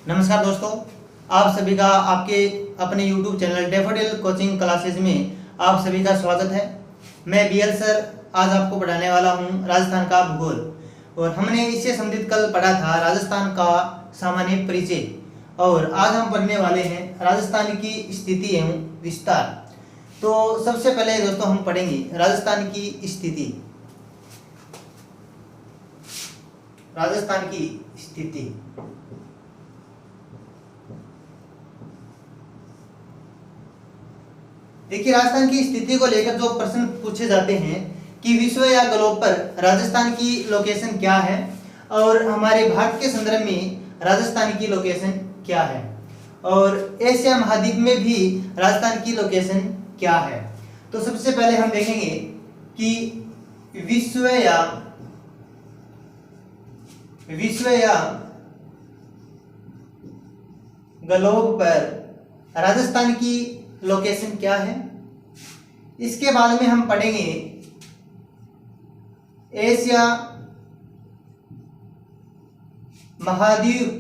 नमस्कार दोस्तों, आप सभी का आपके अपने YouTube channel daffodil coaching classes में आप सभी का स्वागत है। मैं बीएल सर आज आपको पढ़ाने वाला हूं राजस्थान का भूगोल। और हमने इससे संबंधित कल पढ़ा था राजस्थान का सामान्य परिचय, और आज हम पढ़ने वाले हैं राजस्थान की स्थिति एवं विस्तार। तो सबसे पहले दोस्तों हम पढ़ेंगे राजस्थान की स्थिति। राजस्थान की स्थिति देखिए, राजस्थान की स्थिति को लेकर जो प्रश्न पूछे जाते हैं कि विश्व या ग्लोब पर राजस्थान की लोकेशन क्या है और हमारे भारत के संदर्भ में राजस्थान की लोकेशन क्या है, और एशिया महाद्वीप में भी राजस्थान की लोकेशन क्या है। तो सबसे पहले हम देखेंगे कि विश्व या ग्लोब पर राजस्थान की लोकेशन क्या है। इसके बाद में हम पढ़ेंगे एशिया महाद्वीप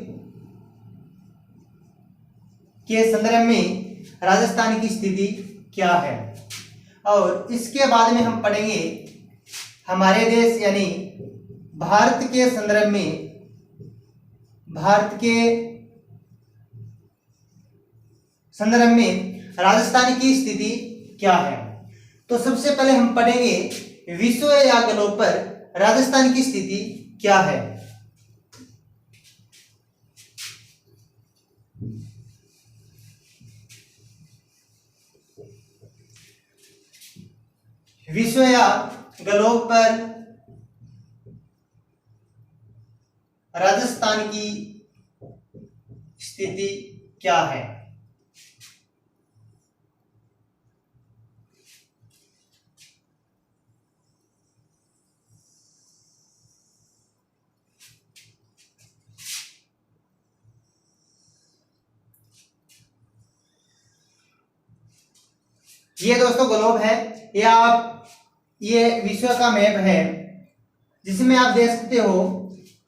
के संदर्भ में राजस्थान की स्थिति क्या है, और इसके बाद में हम पढ़ेंगे हमारे देश यानी भारत के संदर्भ में राजस्थान की स्थिति क्या है। तो सबसे पहले हम पढ़ेंगे विश्व या ग्लोब पर राजस्थान की स्थिति क्या है। विश्व या ग्लोब पर राजस्थान की स्थिति क्या है। ये दोस्तों ग्लोब है, ये विश्व का मैप है, जिसमें आप देख सकते हो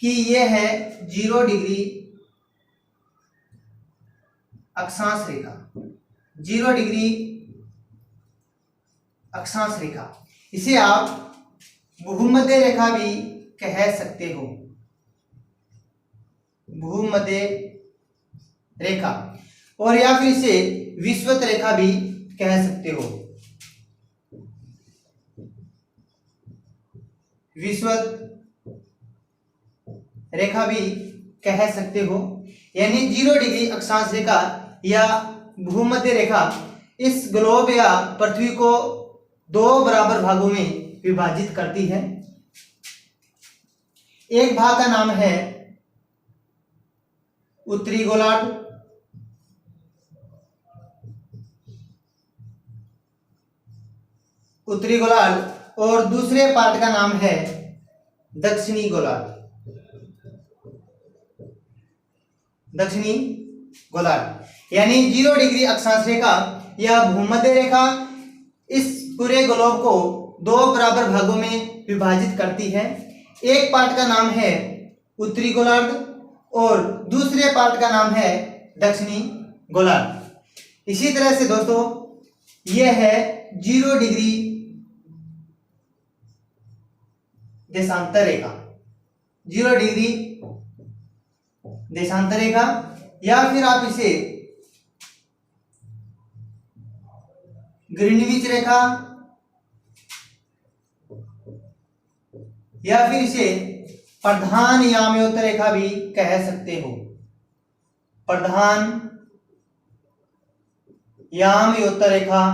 कि ये है 0 डिग्री अक्षांश रेखा। 0 डिग्री अक्षांश रेखा, इसे आप भूमध्य रेखा भी कह सकते हो। भूमध्य रेखा, और या फिर इसे विषुवत रेखा भी कह सकते हो। विषुवत रेखा भी कह सकते हो, यानी 0 डिग्री अक्षांश रेखा या भूमध्य रेखा इस ग्लोब या पृथ्वी को 2 बराबर भागों में विभाजित करती है। एक भाग का नाम है उत्तरी गोलार्ध, और दूसरे पार्ट का नाम है दक्षिणी गोलार्ध। यानी 0 डिग्री अक्षांश रेखा या भूमध्य रेखा इस पूरे ग्लोब को 2 बराबर भागों में विभाजित करती है। एक पार्ट का नाम है उत्तरी गोलार्ध और दूसरे पार्ट का नाम है दक्षिणी गोलार्ध। इसी तरह से दोस्तों यह है 0 डिग्री देशांतर रेखा। 0 डिग्री देशांतर रेखा, या फिर आप इसे ग्रीनविच रेखा, या फिर इसे प्रधान यामयोत्तर रेखा भी कह सकते हो। प्रधान यामयोत्तर रेखा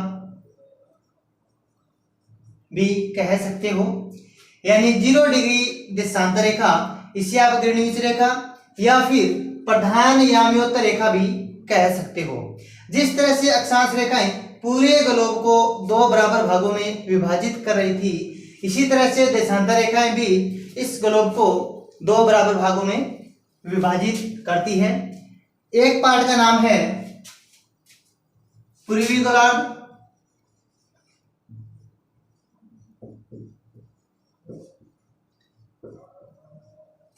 भी कह सकते हो, यानी 0 डिग्री देशांतर रेखा, इसे आप ग्रीनविच रेखा या फिर प्रधान यामयोत्तर रेखा भी कह सकते हो। जिस तरह से अक्षांश रेखाएं पूरे ग्लोब को 2 बराबर भागों में विभाजित कर रही थी, इसी तरह से देशांतर रेखाएं भी इस ग्लोब को 2 बराबर भागों में विभाजित करती है। एक पार्ट का नाम है पूर्वी गोलार्ध,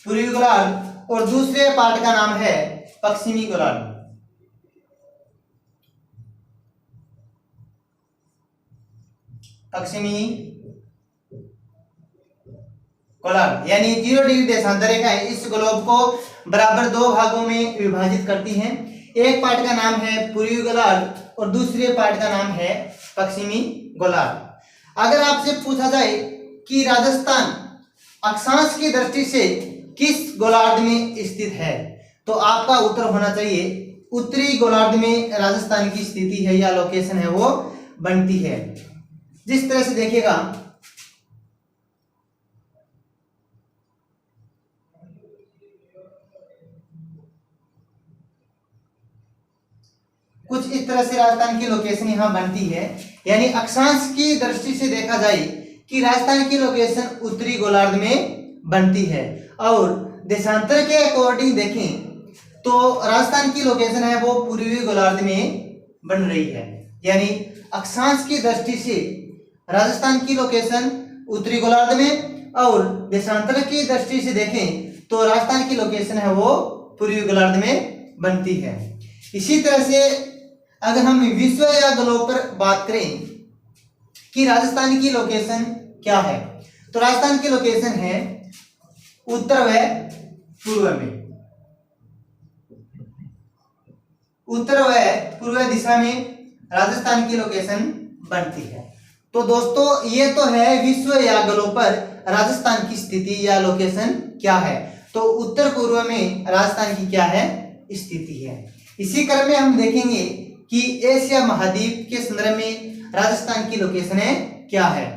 पूर्वी गोलार्ध, और दूसरे पार्ट का नाम है पश्चिमी गोलार्ध। पश्चिमी गोलार्ध यानी 0 डिग्री देशांतर रेखाएं इस ग्लोब को बराबर दो भागों में विभाजित करती हैं। एक पार्ट का नाम है पूर्वी गोलार्ध और दूसरे पार्ट का नाम है पश्चिमी गोलार्ध। अगर आपसे पूछा जाए कि राजस्थान अक्षांश की दृष्टि से किस गोलार्ध में स्थित है, तो आपका उत्तर होना चाहिए उत्तरी गोलार्ध में राजस्थान की स्थिति है या लोकेशन है वो बनती है। जिस तरह से देखिएगा, कुछ इस तरह से राजस्थान की लोकेशन यहां बनती है। यानी अक्षांश की दृष्टि से देखा जाए कि राजस्थान की लोकेशन उत्तरी गोलार्ध में बनती है, और देशांतर के अकॉर्डिंग देखें तो राजस्थान की लोकेशन है वो पूर्वी गोलार्ध में बन रही है। यानी अक्षांश की दृष्टि से राजस्थान की लोकेशन उत्तरी गोलार्ध में, और देशांतर की दृष्टि से देखें तो राजस्थान की लोकेशन है वो पूर्वी गोलार्ध में बनती है। इसी तरह से अगर हम विश्व या ग्लोब पर बात करें कि राजस्थान की लोकेशन क्या है, तो राजस्थान की लोकेशन है उत्तर व पूर्व में, उत्तर व पूर्व दिशा में राजस्थान की लोकेशन बनती है। तो दोस्तों ये तो है विश्व या ग्लोब पर राजस्थान की स्थिति या लोकेशन क्या है। तो उत्तर पूर्व में राजस्थान की क्या है स्थिति है। इसी क्रम में हम देखेंगे कि एशिया महाद्वीप के संदर्भ में राजस्थान की लोकेशन है क्या है।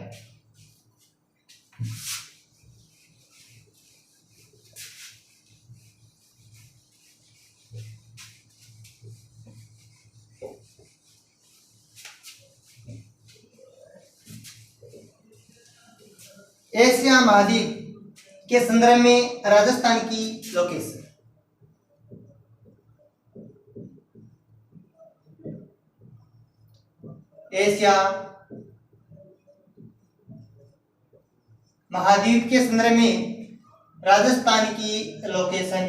एशिया महाद्वीप के संदर्भ में राजस्थान की लोकेशन, एशिया महाद्वीप के संदर्भ में राजस्थान की लोकेशन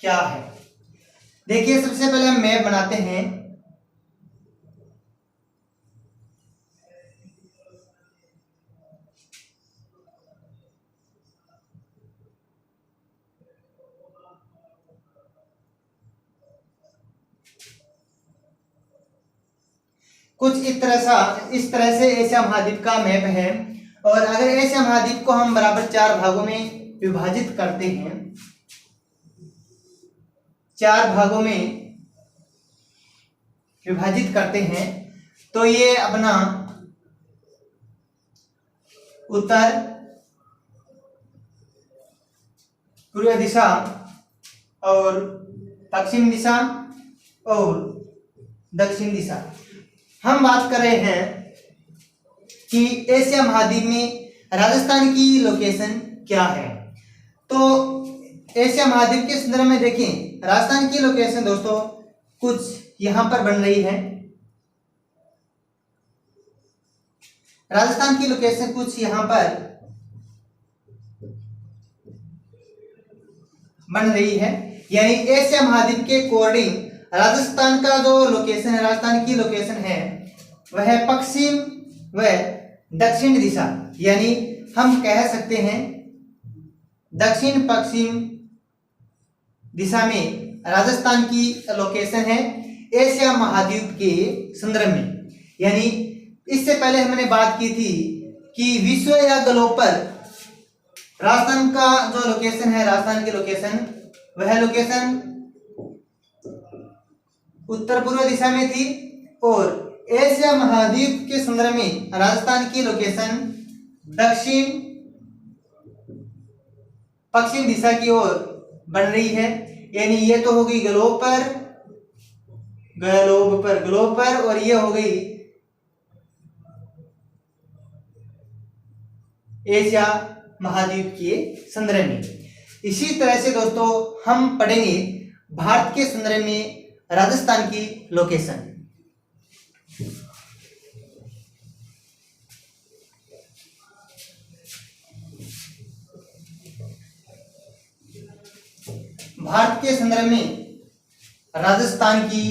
क्या है। देखिए सबसे पहले हम मैप बनाते हैं। कुछ इस तरह से एशिया महाद्वीप का मैप है। और अगर एशिया महाद्वीप को हम बराबर 4 भागों में विभाजित करते हैं, 4 भागों में विभाजित करते हैं, तो ये अपना उत्तर पूर्व दिशा और पश्चिम दिशा और दक्षिण दिशा। हम बात कर रहे हैं कि एशिया महाद्वीप में राजस्थान की लोकेशन क्या है। तो एशिया महाद्वीप के संदर्भ में देखें राजस्थान की लोकेशन दोस्तों कुछ यहां पर बन रही है। राजस्थान की लोकेशन कुछ यहां पर बन रही है। यानी एशिया महाद्वीप के अकॉर्डिंग राजस्थान का जो लोकेशन है, राजस्थान की लोकेशन है वह पश्चिम व दक्षिण दिशा, यानी हम कह सकते हैं दक्षिण पश्चिम दिशा में राजस्थान की लोकेशन है एशिया महाद्वीप के संदर्भ में। यानी इससे पहले हमने बात की थी कि विश्व या ग्लोब पर राजस्थान का जो लोकेशन है, राजस्थान की लोकेशन वह लोकेशन उत्तर पूर्व दिशा में थी, और एशिया महाद्वीप के संदर्भ में राजस्थान की लोकेशन दक्षिण पश्चिम दिशा की ओर बन रही है। यानी ये तो हो गई ग्लोब पर, और ये हो गई एशिया महाद्वीप के संदर्भ में। इसी तरह से दोस्तों हम पढ़ेंगे भारत के संदर्भ में राजस्थान की लोकेशन। भारत के संदर्भ में राजस्थान की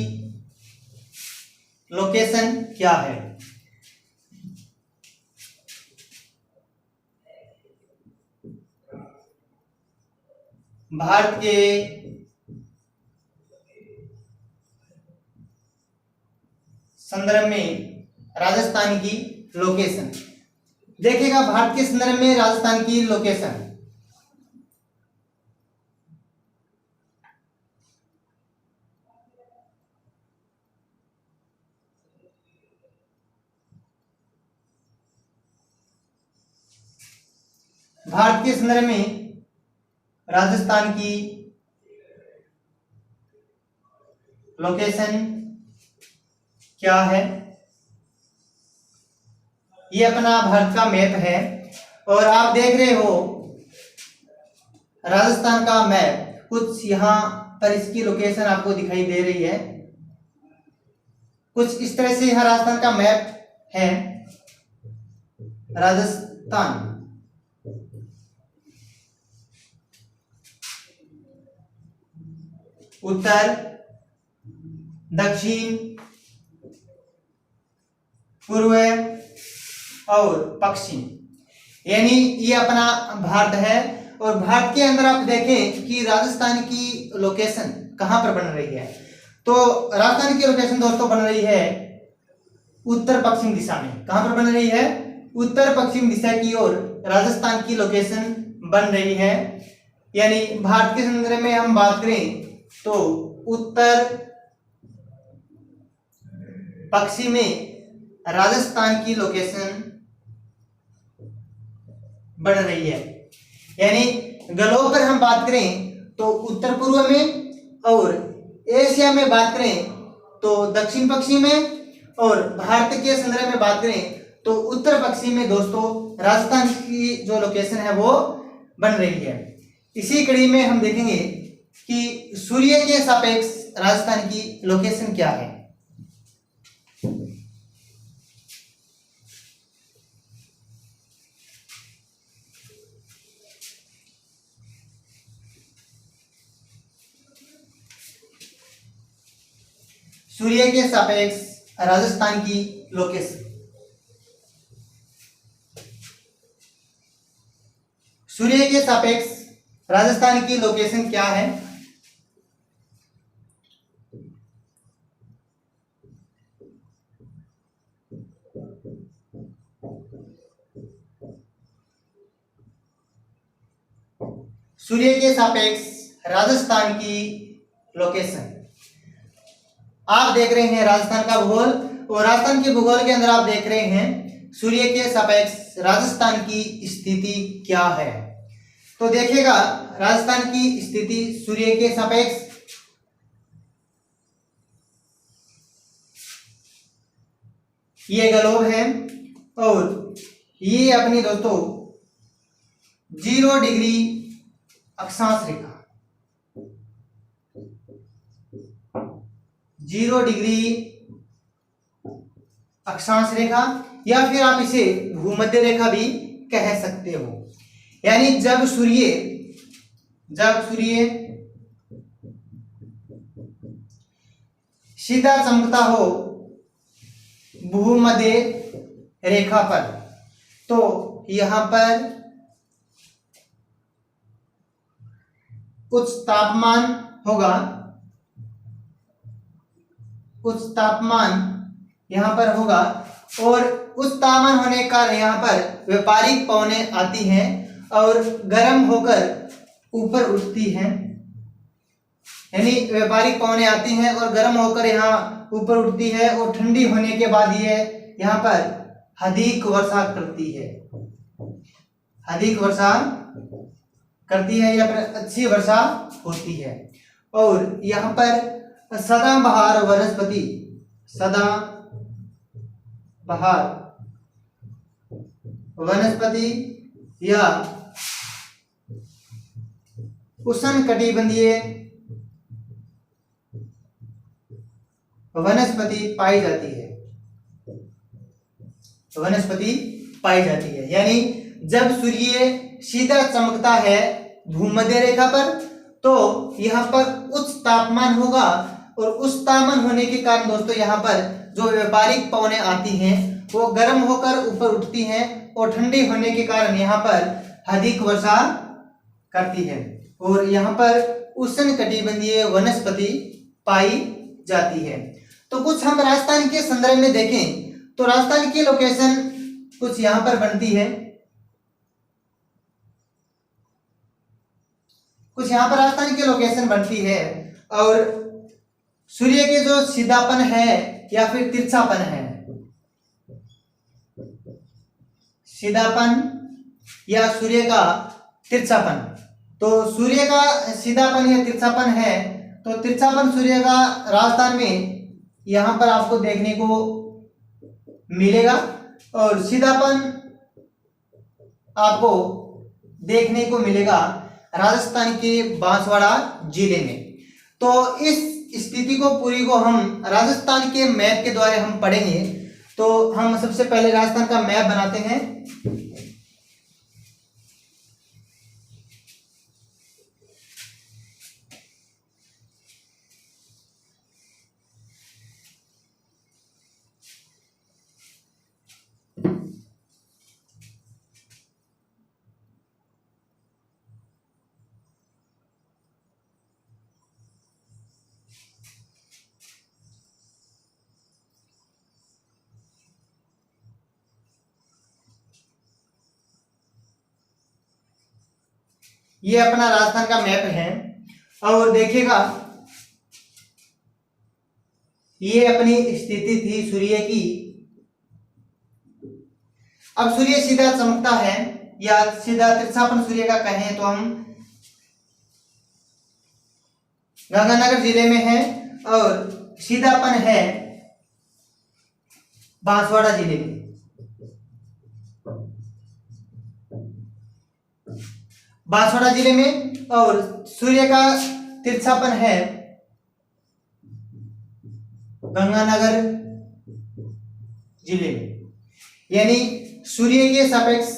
लोकेशन क्या है? भारत के संदर्भ में राजस्थान की लोकेशन। देखिएगा भारत के संदर्भ में राजस्थान की लोकेशन। भारत के संदर्भ में राजस्थान की लोकेशन क्या है? ये अपना भारत का मैप है और आप देख रहे हो राजस्थान का मैप। कुछ यहाँ पर इसकी लोकेशन आपको दिखाई दे रही है। कुछ इस तरह से यहाँ राजस्थान का मैप है। राजस्थान उत्तर, दक्षिण, पूर्व और पश्चिम, यानी ये अपना भारत है। और भारत के अंदर आप देखें कि राजस्थान की लोकेशन कहां पर बन रही है, तो राजस्थान की लोकेशन दोस्तों बन रही है उत्तर पश्चिम दिशा में। कहां पर बन रही है? उत्तर पश्चिम दिशा की ओर राजस्थान की लोकेशन बन रही है। यानी भारत के संदर्भ में हम बात करें तो उत्तर पश्चिम में राजस्थान की लोकेशन बन रही है। यानी ग्लोब पर हम बात करें तो उत्तर पूर्व में, और एशिया में बात करें तो दक्षिण पश्चिम में, और भारत के संदर्भ में बात करें तो उत्तर पश्चिम में दोस्तों राजस्थान की जो लोकेशन है वो बन रही है। इसी कड़ी में हम देखेंगे कि सूर्य के सापेक्ष राजस्थान की लोकेशन क्या है। सूर्य के सापेक्ष राजस्थान की लोकेशन। सूर्य के सापेक्ष राजस्थान की लोकेशन क्या है? सूर्य के सापेक्ष राजस्थान की लोकेशन। आप देख रहे हैं राजस्थान का भूगोल, और राजस्थान के भूगोल के अंदर आप देख रहे हैं सूर्य के सापेक्ष राजस्थान की स्थिति क्या है। तो देखिएगा राजस्थान की स्थिति सूर्य के सापेक्ष। ये ग्लोब है और ये अपनी दोस्तों 0 डिग्री अक्षांश रेखा, 0 डिग्री अक्षांश रेखा, या फिर आप इसे भूमध्य रेखा भी कह सकते हो। यानी जब सूर्य सीधा चमकता हो भूमध्य रेखा पर, तो यहां पर उच्च तापमान होगा। उच्च तापमान यहां पर होगा, और उच्च तापमान होने के कारण यहां पर व्यापारिक पवनें आती हैं और गर्म होकर ऊपर उठती हैं। यानी व्यापारिक पवनें आती हैं और गर्म होकर यहाँ ऊपर उठती है, और ठंडी होने के बाद ये यहाँ पर अधिक वर्षा करती है। अधिक वर्षा करती है या फिर अच्छी वर्षा होती है। और यहाँ पर सदाबहार वनस्पति, सदाबहार वनस्पति या उष्णकटिबंधीय वनस्पति पाई जाती है। वनस्पति पाई जाती है। यानी जब सूर्य सीधा चमकता है भूमध्य रेखा पर, तो यहाँ पर उच्च तापमान होगा और उस तापमान होने के कारण दोस्तों यहाँ पर जो व्यापारिक पवनें आती हैं वो गर्म होकर ऊपर उठती हैं और ठंडी होने के कारण यहाँ पर अधिक वर्षा करती है और यहाँ पर उष्णकटिबंधीय वनस्पति पाई जाती है। तो कुछ हम राजस्थान के संदर्भ में देखें तो राजस्थान की लोकेशन कुछ यहाँ पर बनती है, कुछ यहाँ पर राजस्थान की लोकेशन बनती है और सूर्य के जो सीधापन है या फिर तिरछापन है, सीधापन या सूर्य का तिरछापन, तो सूर्य का सीधापन या तिरछापन है तो तिरछापन सूर्य का राजस्थान में यहाँ पर आपको देखने को मिलेगा और सीधापन आपको देखने को मिलेगा राजस्थान के बांसवाड़ा जिले में। तो इस स्थिति को पूरी को हम राजस्थान के मैप के द्वारा हम पढ़ेंगे। तो हम सबसे पहले राजस्थान का मैप बनाते हैं। ये अपना राजस्थान का मैप है और देखिएगा ये अपनी स्थिति थी सूर्य की। अब सूर्य सीधा चमकता है या सीधा तिरछापन सूर्य का कहें तो हम गंगानगर जिले में है और सीधापन है बांसवाड़ा जिले में। बांसवाड़ा जिले में और सूर्य का तिरछापन है गंगानगर जिले में। यानी सूर्य के सापेक्ष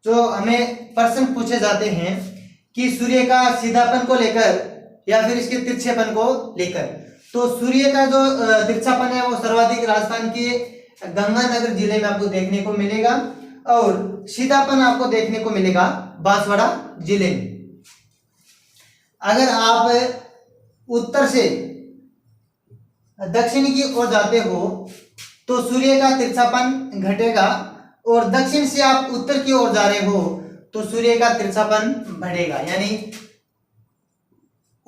जो हमें प्रश्न पूछे जाते हैं कि सूर्य का सीधापन को लेकर या फिर इसके तिरछेपन को लेकर, तो सूर्य का जो तिरछापन है वो सर्वाधिक राजस्थान के गंगानगर जिले में आपको देखने को मिलेगा और सीधापन आपको देखने को मिलेगा बांसवाड़ा जिले में। अगर आप उत्तर से दक्षिण की ओर जाते हो तो सूर्य का तिरछापन घटेगा और दक्षिण से आप उत्तर की ओर जा रहे हो तो सूर्य का तिरछापन बढ़ेगा। यानी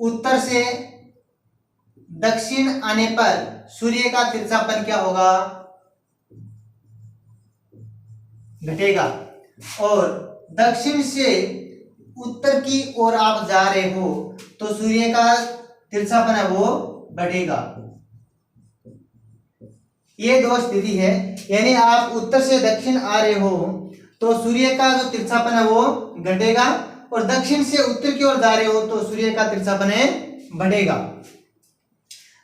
उत्तर से दक्षिण आने पर सूर्य का तिरछापन क्या होगा, घटेगा और दक्षिण से उत्तर की ओर आप जा रहे हो तो सूर्य का तिरछापन है वो बढ़ेगा। ये दो स्थिति है, यानी आप उत्तर से दक्षिण आ रहे हो तो सूर्य का जो तिरछापन है वो घटेगा और दक्षिण से उत्तर की ओर जा रहे हो तो सूर्य का तिरछापन है बढ़ेगा।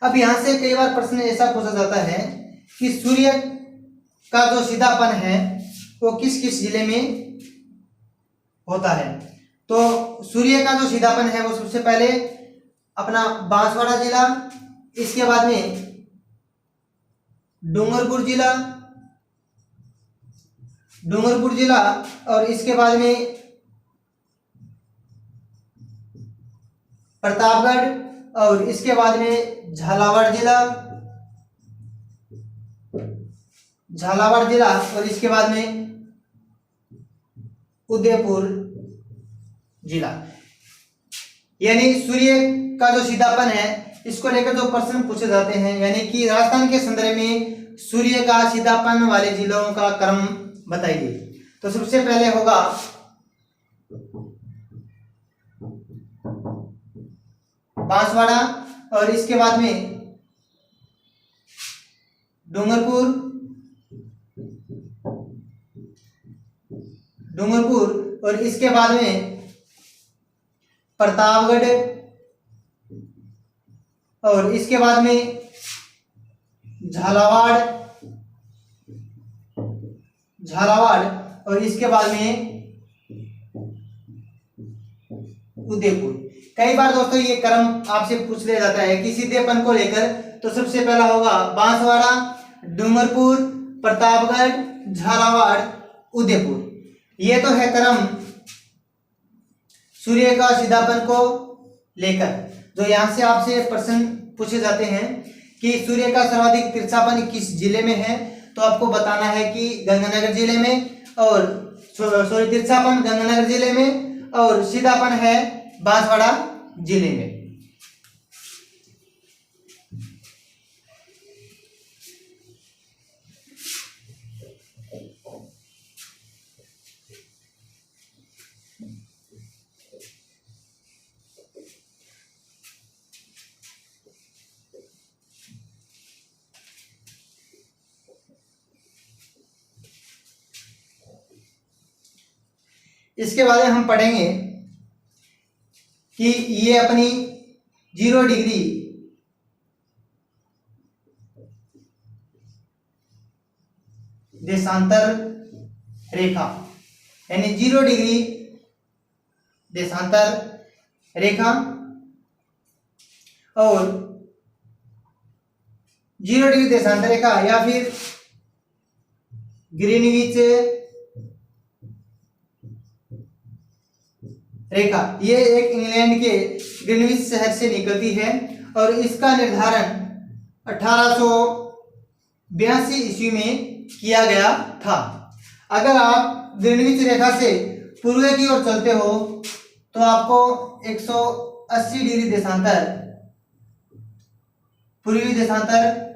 अब यहां से कई बार प्रश्न ऐसा पूछा जाता है कि सूर्य का जो सीधापन है वो किस किस जिले में होता है। तो सूर्य का जो सीधापन है वो सबसे पहले अपना बांसवाड़ा जिला, इसके बाद में डूंगरपुर जिला और इसके बाद में प्रतापगढ़ और इसके बाद में झालावाड़ जिला और इसके बाद में उदयपुर जिला। यानी सूर्य का जो सीधापन है इसको लेकर जो प्रश्न पूछे जाते हैं, यानी कि राजस्थान के संदर्भ में सूर्य का सीधापन वाले जिलों का क्रम बताइए। तो सबसे पहले होगा बांसवाड़ा और इसके बाद में डूंगरपुर और इसके बाद में प्रतापगढ़ और इसके बाद में झालावाड़ और इसके बाद में उदयपुर। कई बार दोस्तों ये क्रम आपसे पूछ लिया जाता है कि सीधेपन को लेकर, तो सबसे पहला होगा बांसवाड़ा, डूंगरपुर, प्रतापगढ़, झालावाड़, उदयपुर। ये तो है क्रम सूर्य का सीधापन को लेकर। जो यहाँ से आपसे प्रश्न पूछे जाते हैं कि सूर्य का सर्वाधिक तिरछापन किस जिले में है, तो आपको बताना है कि गंगानगर जिले में, और सॉरी तिरछापन गंगानगर जिले में, और सीधापन है बांसवाड़ा जिले में। इसके बाद हम पढ़ेंगे कि ये अपनी 0 डिग्री देशांतर रेखा, यानी 0 डिग्री देशांतर रेखा और 0 डिग्री देशांतर रेखा या फिर ग्रीनविच रेखा, ये एक इंग्लैंड के ग्रीनविच शहर से निकलती है और इसका निर्धारण 1882 ईस्वी में किया गया था। अगर आप ग्रीनविच रेखा से पूर्व की ओर चलते हो तो आपको 180 डिग्री देशांतर पूर्वी देशांतर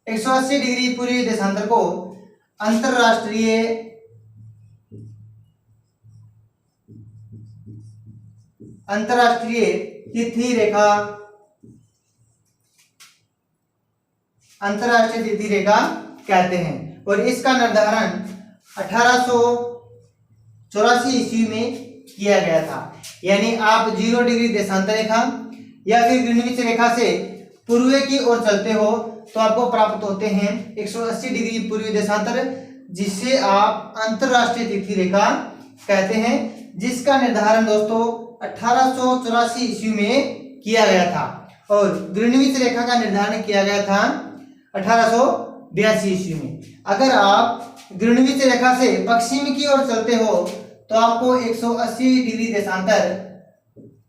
180 डिग्री पूर्वी देशांतर को अंतरराष्ट्रीय तिथि रेखा कहते हैं और इसका निर्धारण 1884 ईस्वी में किया गया था। यानी आप 0 डिग्री देशांतर रेखा या फिर ग्रीनविच रेखा से पूर्व की ओर चलते हो तो आपको प्राप्त होते हैं 180 डिग्री पूर्वी देशांतर, जिसे आप अंतरराष्ट्रीय तिथि रेखा कहते हैं, जिसका निर्धारण दोस्तों 1884 ईस्वी में किया गया था और ग्रीनविच रेखा का निर्धारण किया गया था 1882 ईस्वी में। अगर आप ग्रीनविच रेखा से पश्चिम की ओर चलते हो तो आपको 180 डिग्री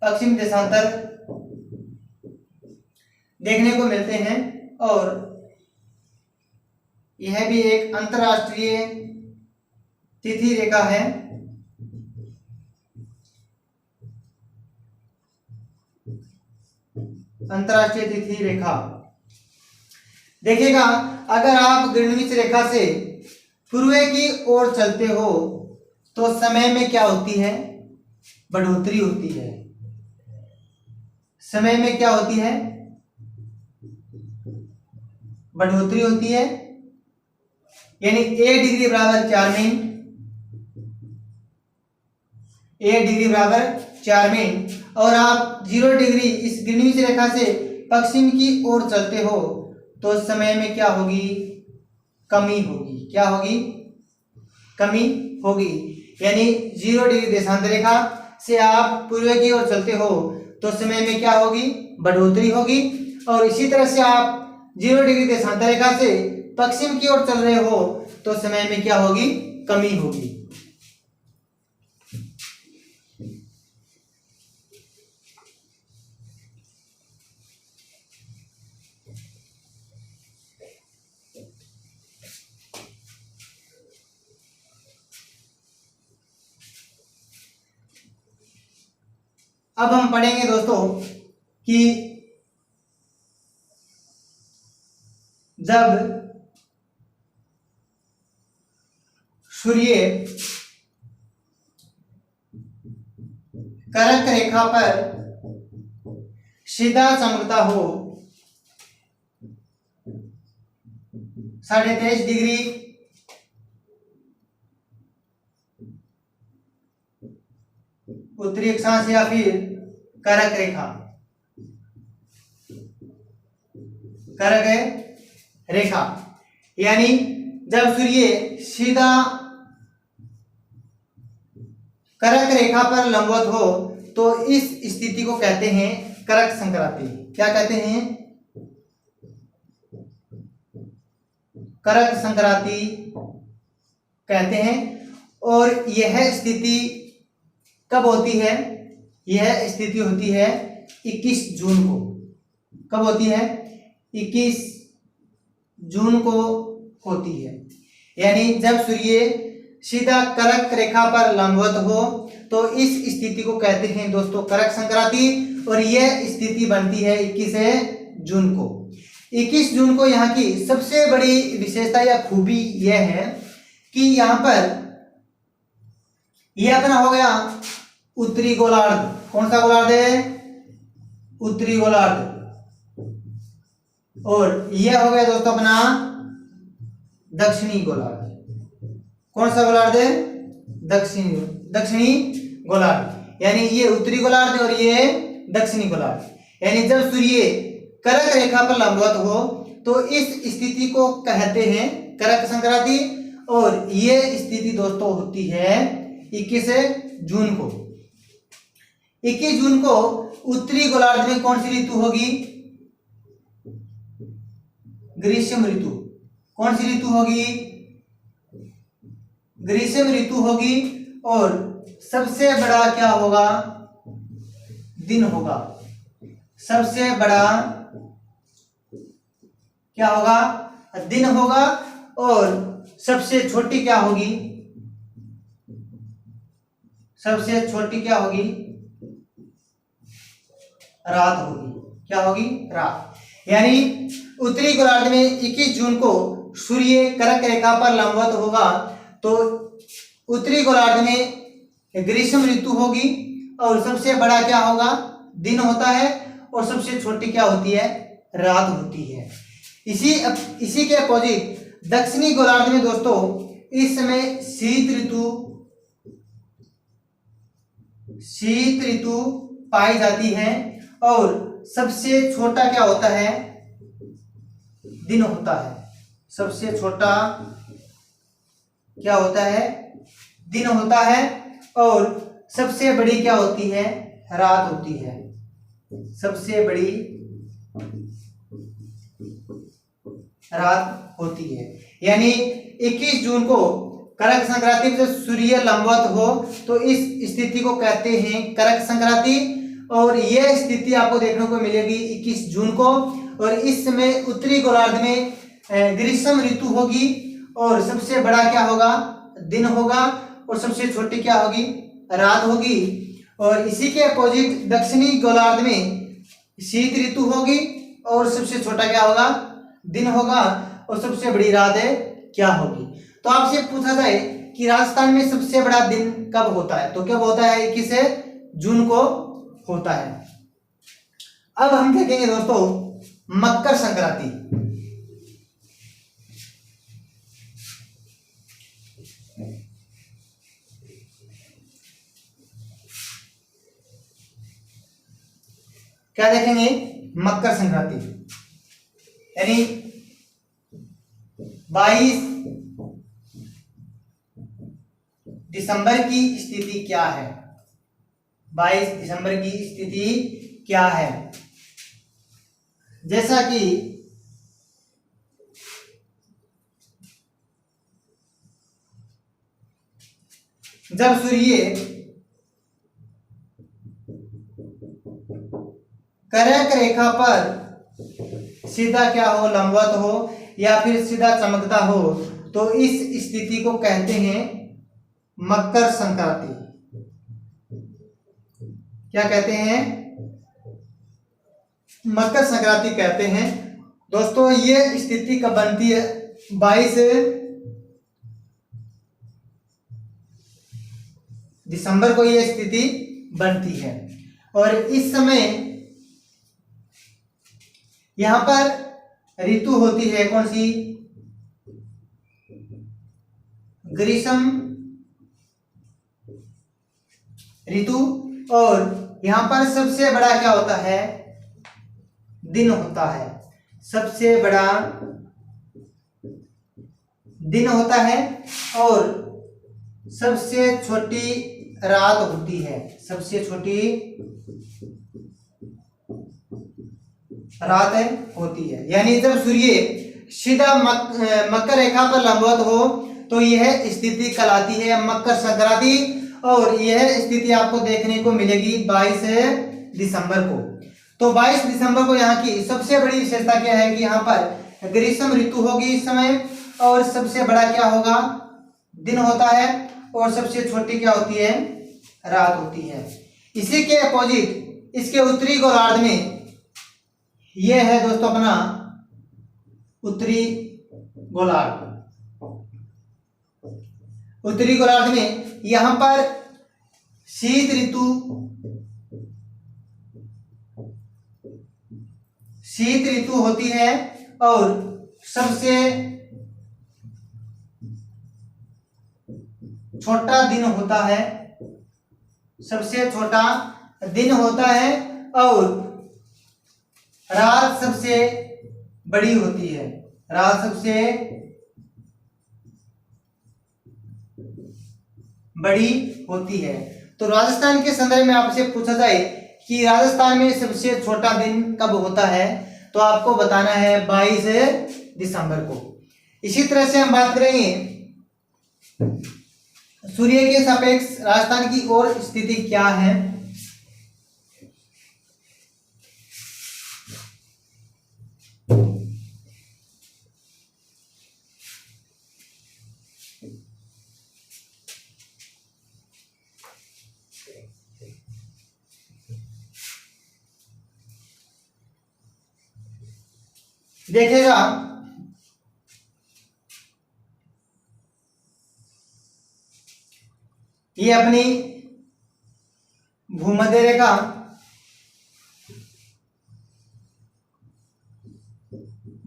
पश्चिम देशांतर देखने को मिलते हैं और यह भी एक अंतरराष्ट्रीय तिथि रेखा है। अंतरराष्ट्रीय तिथि रेखा देखिएगा, अगर आप ग्रीनविच रेखा से पूर्व की ओर चलते हो तो समय में क्या होती है, बढ़ोतरी होती है। समय में क्या होती है, बढ़ोतरी होती है, यानी 1 डिग्री बराबर 4 मिनट, 1 डिग्री बराबर 4 मिनट। और आप 0 डिग्री इस ग्रीनविच रेखा से पश्चिम की ओर चलते हो तो समय में क्या होगी, कमी होगी। क्या होगी, कमी होगी। यानी 0 डिग्री देशांतर रेखा से आप पूर्व की ओर चलते हो तो समय में क्या होगी, बढ़ोतरी होगी। और इसी तरह से आप 0 डिग्री देशांतर रेखा से पश्चिम की ओर चल रहे हो तो समय में क्या होगी, कमी होगी। अब हम पढ़ेंगे दोस्तों कि जब सूर्य कर्क रेखा पर सीधा चमकता हो 23.5 डिग्री उत्तरी अक्षांश या फिर कर्क रेखा, यानी जब सूर्य सीधा करक रेखा पर लंबवत हो तो इस स्थिति को कहते हैं करक संक्रांति। क्या कहते हैं? करक संक्रांति कहते हैं। और यह स्थिति कब होती है? यह स्थिति होती है 21 जून को। कब होती है? 21 जून को होती है। यानी जब सूर्य सीधा करक रेखा पर लंबवत हो तो इस स्थिति को कहते हैं दोस्तों करक संक्रांति। और यह स्थिति बनती है 21 जून को। 21 जून को यहाँ की सबसे बड़ी विशेषता या खूबी यह है कि यहाँ पर यह अपना हो गया उत्तरी गोलार्ध। कौन सा गोलार्ध है? उत्तरी गोलार्ध। और यह हो गया दोस्तों अपना दक्षिणी गोलार्ध। कौन सा गोलार्ध है? दक्षिणी गोलार्ध। यानी ये उत्तरी गोलार्ध और ये दक्षिणी गोलार्ध। यानी जब सूर्य करक रेखा पर लंबवत हो तो इस स्थिति को कहते हैं करक संक्रांति। और ये स्थिति दोस्तों होती है 21 जून को। 21 जून को उत्तरी गोलार्ध में कौन सी ऋतु होगी? ग्रीष्म ऋतु। कौन सी ऋतु होगी? ग्रीष्म ऋतु होगी। और सबसे बड़ा क्या होगा? दिन होगा। सबसे बड़ा क्या होगा? दिन होगा। और सबसे छोटी क्या होगी? सबसे छोटी क्या होगी? रात होगी। क्या होगी? रात। यानी उत्तरी गोलार्ध में 21 जून को सूर्य करक रेखा पर लंबवत होगा तो उत्तरी गोलार्ध में ग्रीष्म ऋतु होगी। और सबसे बड़ा क्या होगा? दिन होता है। और सबसे छोटी क्या होती है? रात होती है। इसी के अपोजिट दक्षिणी गोलार्ध में दोस्तों इस समय शीत ऋतु पाई जाती है। और सबसे छोटा क्या होता है? दिन होता है। सबसे छोटा क्या होता है? दिन होता है। और सबसे बड़ी क्या होती है? रात होती है। सबसे बड़ी रात होती है। यानी 21 जून को करक संक्रांति में जब सूर्य लंबवत हो तो इस स्थिति को कहते हैं करक संक्रांति। और यह स्थिति आपको देखने को मिलेगी 21 जून को। और इस समय उत्तरी गोलार्ध में ग्रीष्म ऋतु होगी। और सबसे बड़ा क्या होगा? दिन होगा। और सबसे छोटी क्या होगी? रात होगी। और इसी के अपोजिट दक्षिणी गोलार्ध में शीत ऋतु होगी। और सबसे छोटा क्या होगा? दिन होगा। और सबसे बड़ी रात है क्या होगी? तो आपसे पूछा जाए कि राजस्थान में सबसे बड़ा दिन कब होता है तो कब होता है? 21 जून को होता है। अब हम देखेंगे दोस्तों मकर संक्रांति। क्या देखेंगे? मकर संक्रांति यानी 22 दिसंबर की स्थिति क्या है? 22 दिसंबर की स्थिति क्या है? जैसा कि जब सूर्य करक रेखा पर सीधा क्या हो? लंबवत हो या फिर सीधा चमकता हो तो इस स्थिति को कहते हैं मकर संक्रांति। क्या कहते हैं? मकर संक्रांति कहते हैं। दोस्तों ये स्थिति कब बनती है? 22 दिसंबर को यह स्थिति बनती है। और इस समय यहां पर ऋतु होती है कौन सी? ग्रीष्म ऋतु। और यहां पर सबसे बड़ा क्या होता है? दिन होता है। सबसे बड़ा दिन होता है। और सबसे छोटी रात होती है, सबसे छोटी रात होती है। यानी जब सूर्य सीधा मकर रेखा पर लंबवत हो तो यह स्थिति कहलाती है मकर संक्रांति, और यह स्थिति आपको देखने को मिलेगी 22 दिसंबर को। तो 22 दिसंबर को यहाँ की सबसे बड़ी विशेषता क्या है कि यहाँ पर ग्रीष्म ऋतु होगी इस समय, और सबसे बड़ा क्या होगा, दिन होता है, और सबसे छोटी क्या होती है, रात होती है। इसी के अपोजिट इसके उत्तरी गोलार्ध में यह है दोस्तों अपना उत्तरी गोलार्ध। उत्तरी गोलार्ध में यहां पर शीत ऋतु होती है, और सबसे छोटा दिन होता है, सबसे छोटा दिन होता है, और रात सबसे बड़ी होती है, रात सबसे बड़ी होती है। तो राजस्थान के संदर्भ में आपसे पूछा जाए कि राजस्थान में सबसे छोटा दिन कब होता है, तो आपको बताना है 22 दिसंबर को। इसी तरह से हम बात करेंगे सूर्य के सापेक्ष राजस्थान की और स्थिति क्या है। देखिएगा ये अपनी भूमध्य रेखा,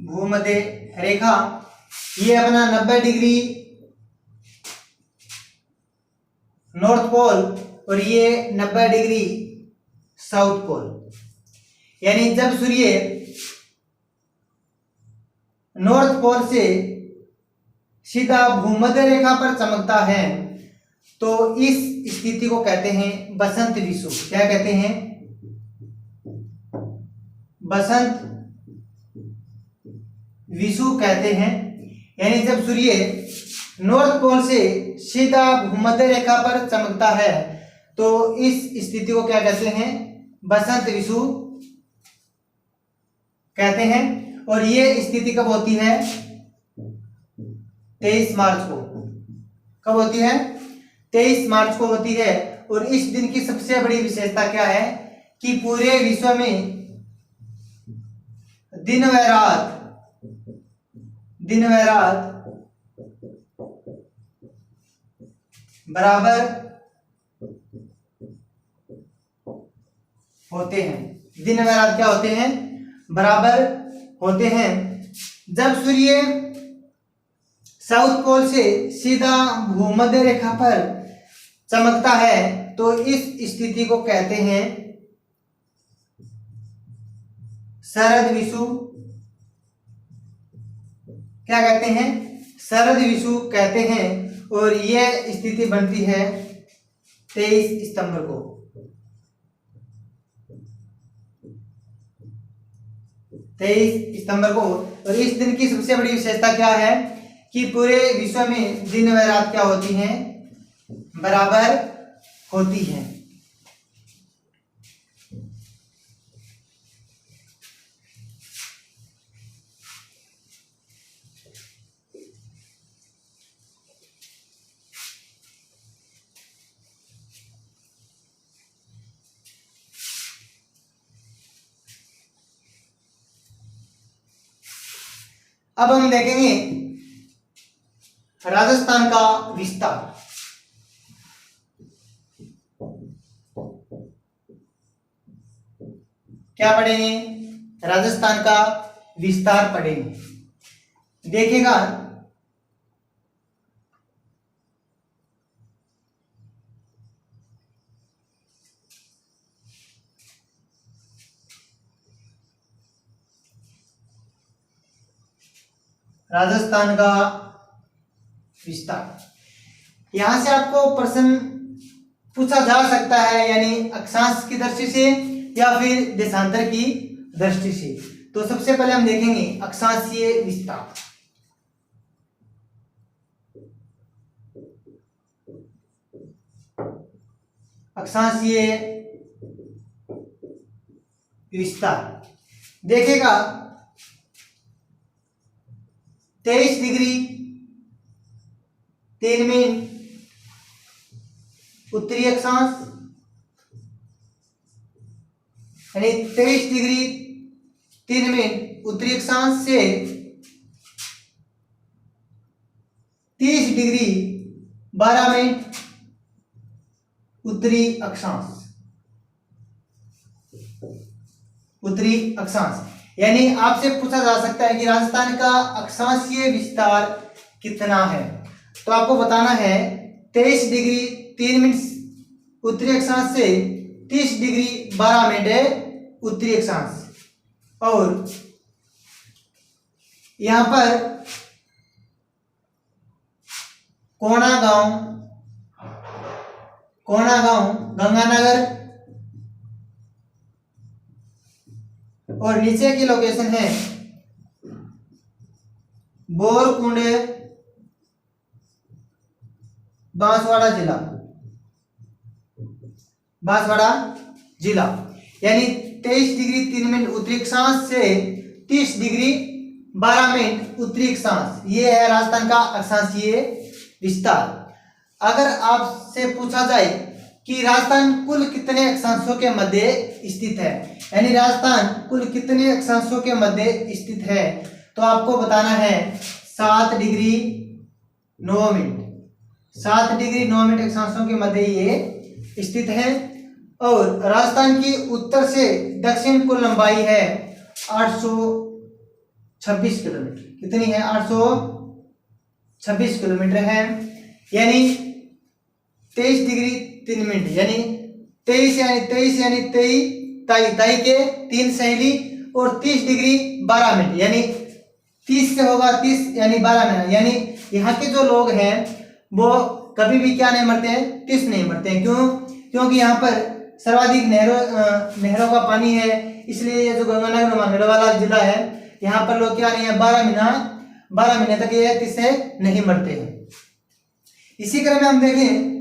भूमध्य रेखा ये अपना 90 डिग्री नॉर्थ पोल, और ये 90 डिग्री साउथ पोल। यानी जब सूर्य नॉर्थ पोल से सीधा भूमध्य रेखा पर चमकता है तो इस स्थिति को कहते हैं बसंत विषुव। क्या कहते हैं, बसंत विषुव कहते हैं। यानी जब सूर्य नॉर्थ पोल से सीधा भूमध्य रेखा पर चमकता है तो इस स्थिति को क्या कहते हैं, बसंत विषुव कहते हैं। और ये स्थिति कब होती है, 23 मार्च को। कब होती है, 23 मार्च को होती है। और इस दिन की सबसे बड़ी विशेषता क्या है कि पूरे विश्व में दिन व रात बराबर होते हैं। दिन व रात क्या होते हैं, बराबर होते हैं। जब सूर्य साउथ पोल से सीधा भूमध्य रेखा पर चमकता है तो इस स्थिति को कहते हैं शरद विषुव। क्या कहते हैं, शरद विषुव कहते हैं। और यह स्थिति बनती है 23 सितंबर को। 23 सितंबर को। और इस दिन की सबसे बड़ी विशेषता क्या है कि पूरे विश्व में दिन व रात क्या होती हैं, बराबर होती हैं। अब हम देखेंगे राजस्थान का विस्तार। क्या पढ़ेंगे, राजस्थान का विस्तार पढ़ेंगे। देखिएगा राजस्थान का विस्तार, यहां से आपको प्रश्न पूछा जा सकता है, यानी अक्षांश की दृष्टि से या फिर देशांतर की दृष्टि से। तो सबसे पहले हम देखेंगे अक्षांशीय विस्तार। अक्षांशीय विस्तार देखेगा 23 डिग्री 3 मिनट उत्तरी अक्षांश, यानी 23 डिग्री 3 मिनट उत्तरी अक्षांश से 30 डिग्री 12 मिनट उत्तरी अक्षांश। उत्तरी अक्षांश यानी आपसे पूछा जा सकता है कि राजस्थान का अक्षांशीय विस्तार कितना है। तो आपको बताना है 23 डिग्री 3 मिनट उत्तरी अक्षांश से 30 डिग्री 12 मिनट है उत्तरी अक्षांश। और यहां पर कोणागांव गंगानगर और नीचे की लोकेशन है बोरकुंडे बांसवाड़ा जिला, यानी 23 डिग्री 3 मिनट उत्तरी अक्षांश से 30 डिग्री 12 मिनट उत्तरी अक्षांश। ये है राजस्थान का अक्षांशीय विस्तार। अगर आपसे पूछा जाए कि राजस्थान कुल कितने अक्षांशों के मध्य स्थित है, यानी राजस्थान कुल कितने अक्षांशों के मध्य स्थित है, तो आपको बताना है 7 डिग्री 9 मिनट। 7 डिग्री 9 मिनट अक्षांशों के मध्य ये स्थित है। और राजस्थान की उत्तर से दक्षिण कुल लंबाई है 826 किलोमीटर। कितनी है? 826 किलोमीटर है, यानी 23 डिग्री 3 मिनट, यानी 23 यानी 23 के 3 सहेली और 30 डिग्री 12 मिनट, यानी 30 से होगा 30 यानी 12 मिनट। यानी यहाँ के जो लोग हैं वो कभी भी क्या नहीं मरते हैं? 30 नहीं मरते हैं। क्यों? क्योंकि यहाँ पर सर्वाधिक नहरों का पानी है, इसलिए ये जो गंगानगर मालवा जिला है यहाँ पर लोग क्या नहीं है 12 महीने तक ये 30 से नहीं मरते हैं। इसी क्रम में हम देखें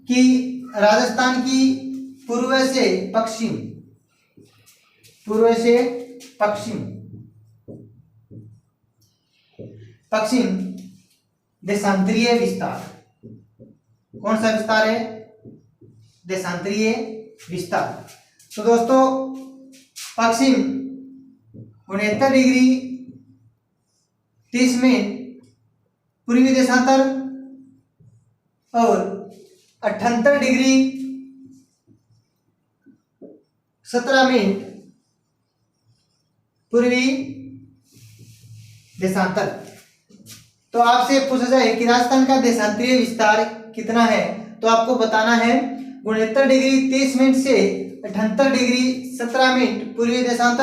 कि राजस्थान की पूर्व से पश्चिम देशांतरीय विस्तार। कौन सा विस्तार है? देशांतरीय विस्तार। तो दोस्तों पश्चिम 69 डिग्री 30 मिनट पूर्वी देशांतर और 78 डिग्री 17 मिनट पूर्वी देशांतर। तो आपसे पूछा जाए कि राजस्थान का देशांतरीय विस्तार कितना है, तो आपको बताना है 69 डिग्री 30 मिनट से 78 डिग्री 17 मिनट पूर्वी देशांतर